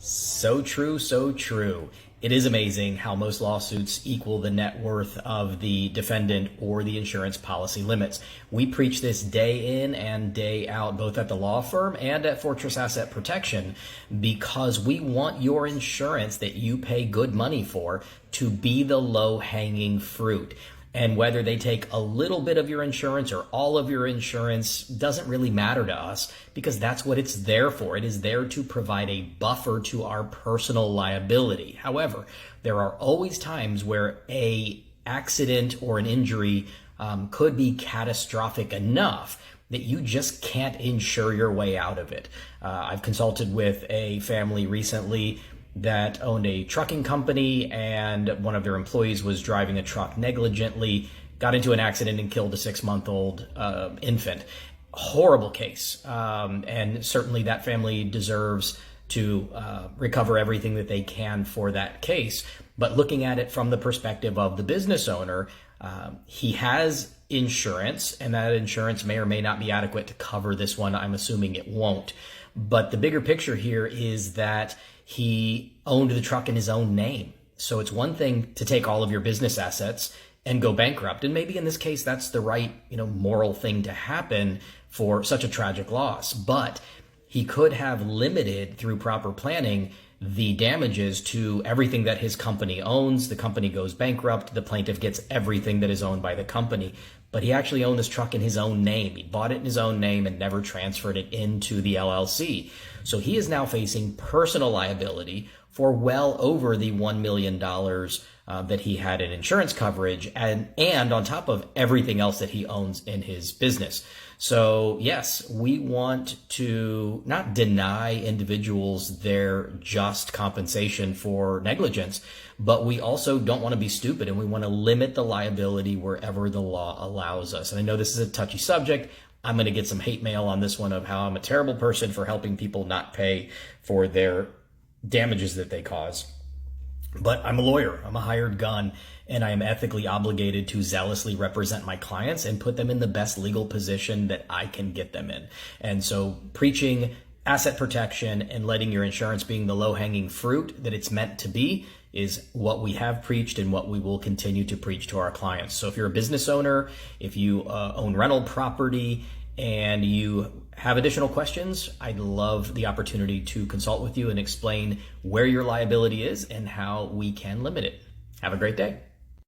So true, so true. It is amazing how most lawsuits equal the net worth of the defendant or the insurance policy limits. We preach this day in and day out, both at the law firm and at Fortress Asset Protection, because we want your insurance that you pay good money for to be the low-hanging fruit. And whether they take a little bit of your insurance or all of your insurance doesn't really matter to us, because that's what it's there for. It is there to provide a buffer to our personal liability. However, there are always times where a accident or an injury could be catastrophic enough that you just can't insure your way out of it. I've consulted with a family recently that owned a trucking company, and one of their employees was driving a truck negligently, got into an accident and killed a 6-month-old infant. Horrible case. And certainly that family deserves to recover everything that they can for that case. But looking at it from the perspective of the business owner, he has insurance, and that insurance may or may not be adequate to cover this one. I'm assuming it won't. But the bigger picture here is that he owned the truck in his own name. So it's one thing to take all of your business assets and go bankrupt. And maybe in this case, that's the right, moral thing to happen for such a tragic loss. But he could have limited, through proper planning, the damages to everything that his company owns. The company goes bankrupt. The plaintiff gets everything that is owned by the company. But he actually owned this truck in his own name. He bought it in his own name and never transferred it into the LLC. So he is now facing personal liability for well over the $1 million that he had in insurance coverage, and on top of everything else that he owns in his business. So yes, we want to not deny individuals their just compensation for negligence, but we also don't want to be stupid, and we want to limit the liability wherever the law allows us. And I know this is a touchy subject. I'm going to get some hate mail on this one of how I'm a terrible person for helping people not pay for their damages that they cause. But I'm a lawyer, I'm a hired gun, and I am ethically obligated to zealously represent my clients and put them in the best legal position that I can get them in. And so preaching asset protection and letting your insurance being the low-hanging fruit that it's meant to be is what we have preached and what we will continue to preach to our clients. So if you're a business owner, if you own rental property, and you have additional questions, I'd love the opportunity to consult with you and explain where your liability is and how we can limit it. Have a great day.